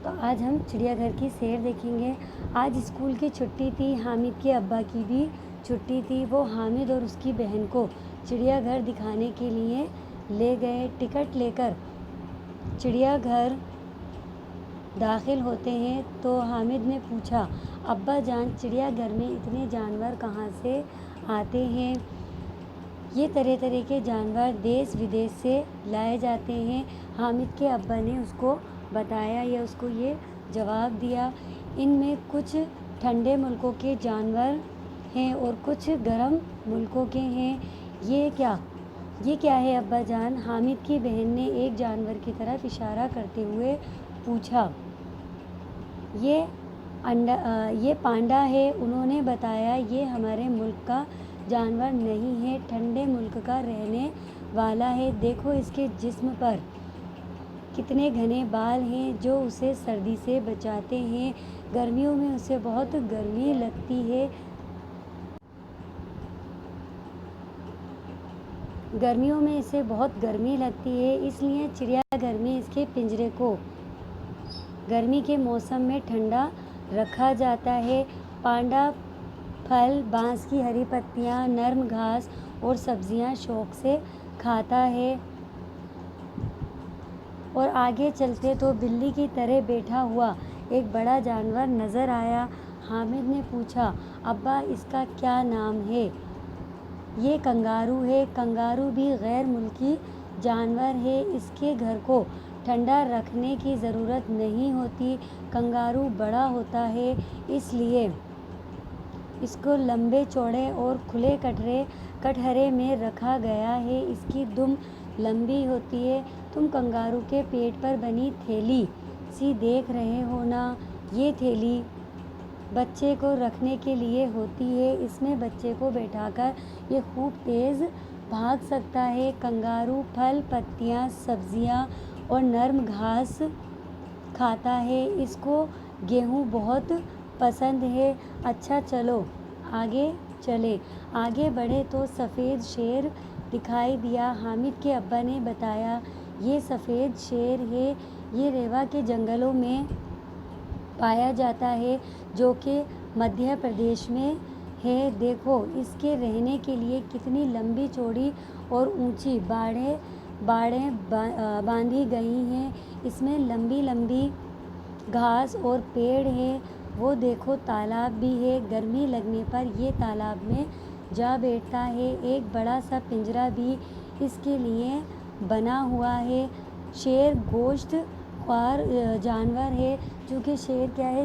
تو آج ہم چڑیا گھر کی سیر دیکھیں گے۔ آج اسکول کی چھٹی تھی، حامد کے ابا کی بھی چھٹی تھی۔ وہ حامد اور اس کی بہن کو چڑیا گھر دکھانے کے لیے لے گئے۔ ٹکٹ لے کر چڑیا گھر داخل ہوتے ہیں تو حامد نے پوچھا، ابا جان چڑیا گھر میں اتنے جانور کہاں سے آتے ہیں؟ یہ طرح طرح کے جانور دیس ودیش سے لائے جاتے ہیں۔ حامد کے ابا نے اس کو بتایا یا اس کو یہ جواب دیا، ان میں کچھ ٹھنڈے ملکوں کے جانور ہیں اور کچھ گرم ملکوں کے ہیں۔ یہ کیا ہے ابا جان؟ حامد کی بہن نے ایک جانور کی طرف اشارہ کرتے ہوئے پوچھا۔ یہ پانڈا ہے، انہوں نے بتایا۔ یہ ہمارے ملک کا جانور نہیں ہے، ٹھنڈے ملک کا رہنے والا ہے۔ دیکھو اس کے جسم پر کتنے گھنے بال ہیں جو اسے سردی سے بچاتے ہیں۔ گرمیوں میں اسے بہت گرمی لگتی ہے، اس لیے چڑیا گھر میں اس کے پنجرے کو گرمی کے موسم میں ٹھنڈا رکھا جاتا ہے۔ پانڈا پھل، بانس کی ہری پتیاں، نرم گھاس اور سبزیاں شوق سے کھاتا ہے۔ اور آگے چلتے تو بلی کی طرح بیٹھا ہوا ایک بڑا جانور نظر آیا۔ حامد نے پوچھا، ابا اس کا کیا نام ہے؟ یہ کنگارو ہے۔ کنگارو بھی غیر ملکی جانور ہے، اس کے گھر کو ٹھنڈا رکھنے کی ضرورت نہیں ہوتی۔ کنگارو بڑا ہوتا ہے، اس لیے اس کو لمبے چوڑے اور کھلے کٹہرے میں رکھا گیا ہے۔ اس کی دم لمبی ہوتی ہے۔ تم کنگارو کے پیٹ پر بنی تھیلی سی دیکھ رہے ہو نا، یہ تھیلی بچے کو رکھنے کے لیے ہوتی ہے۔ اس میں بچے کو بیٹھا کر یہ خوب تیز بھاگ سکتا ہے۔ کنگارو پھل، پتیاں، سبزیاں اور نرم گھاس کھاتا ہے۔ اس کو گیہوں بہت پسند ہے۔ اچھا چلو آگے چلیں۔ آگے بڑھے تو سفید شیر دکھائی دیا۔ حامد کے ابا نے بتایا، یہ سفید شیر ہے، یہ ریوا کے جنگلوں میں پایا جاتا ہے جو کہ مدھیہ پردیش میں ہے۔ دیکھو اس کے رہنے کے لیے کتنی لمبی چوڑی اور اونچی باڑیں باندھی گئی ہیں۔ اس میں لمبی لمبی گھاس اور پیڑ ہیں۔ وہ دیکھو تالاب بھی ہے، گرمی لگنے پر یہ تالاب میں جا بیٹھتا ہے۔ ایک بڑا سا پنجرا بھی اس کے لیے بنا ہوا ہے۔ شیر گوشت خوار جانور ہے، چونکہ شیر کیا ہے،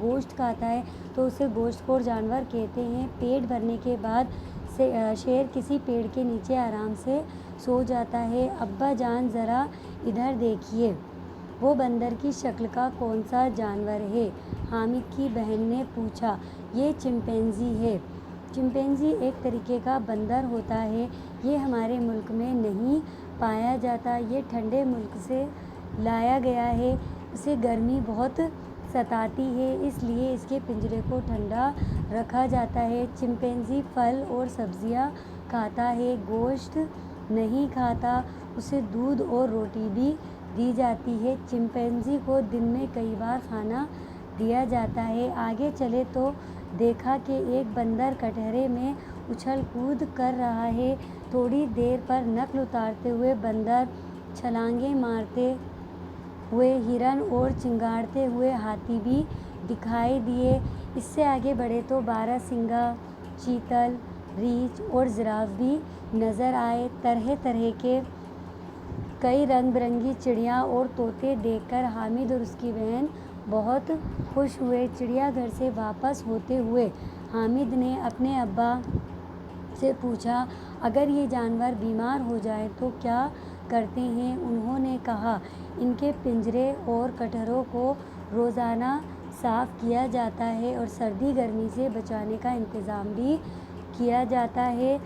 گوشت کھاتا ہے، تو اسے گوشت خور جانور کہتے ہیں۔ پیٹ بھرنے کے بعد شیر کسی پیڑ کے نیچے آرام سے سو جاتا ہے۔ ابا جان ذرا ادھر دیکھیے، وہ بندر کی شکل کا کون سا جانور ہے؟ حامد کی بہن نے پوچھا۔ یہ چمپینزی ہے۔ چمپینزی ایک طریقے کا بندر ہوتا ہے، یہ ہمارے ملک میں نہیں پایا جاتا، یہ ٹھنڈے ملک سے لایا گیا ہے۔ اسے گرمی بہت ستاتی ہے، اس لیے اس کے پنجرے کو ٹھنڈا رکھا جاتا ہے۔ چمپینزی پھل اور سبزیاں کھاتا ہے، گوشت نہیں کھاتا۔ اسے دودھ اور روٹی بھی دی جاتی ہے۔ چمپینزی کو دن میں کئی بار کھانا دیا جاتا ہے۔ آگے چلے تو دیکھا کہ ایک بندر کٹہرے میں اچھل کود کر رہا ہے۔ تھوڑی دیر پر نقل اتارتے ہوئے بندر، چھلانگیں مارتے ہوئے ہرن اور چنگاڑتے ہوئے ہاتھی بھی دکھائی دیے۔ اس سے آگے بڑھے تو باراسنگھا، چیتل، ریچھ اور زراف بھی نظر آئے۔ طرح طرح کے کئی رنگ برنگی چڑیاں اور طوطے دیکھ کر حامد اور اس کی بہن بہت خوش ہوئے۔ چڑیا گھر سے واپس ہوتے ہوئے حامد نے اپنے ابا سے پوچھا، اگر یہ جانور بیمار ہو جائیں تو کیا کرتے ہیں؟ انہوں نے کہا، ان کے پنجرے اور کٹہروں کو روزانہ صاف کیا جاتا ہے اور سردی گرمی سے بچانے کا انتظام بھی کیا جاتا ہے۔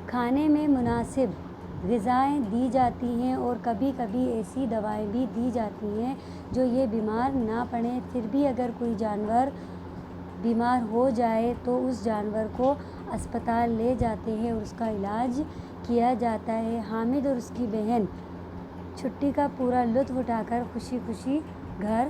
کھانے میں مناسب غذائیں دی جاتی ہیں اور کبھی کبھی ایسی دوائیں بھی دی جاتی ہیں جو یہ بیمار نہ پڑیں۔ پھر بھی اگر کوئی جانور بیمار ہو جائے تو اس جانور کو اسپتال لے جاتے ہیں اور اس کا علاج کیا جاتا ہے۔ حامد اور اس کی بہن چھٹی کا پورا لطف اٹھا کر خوشی خوشی گھر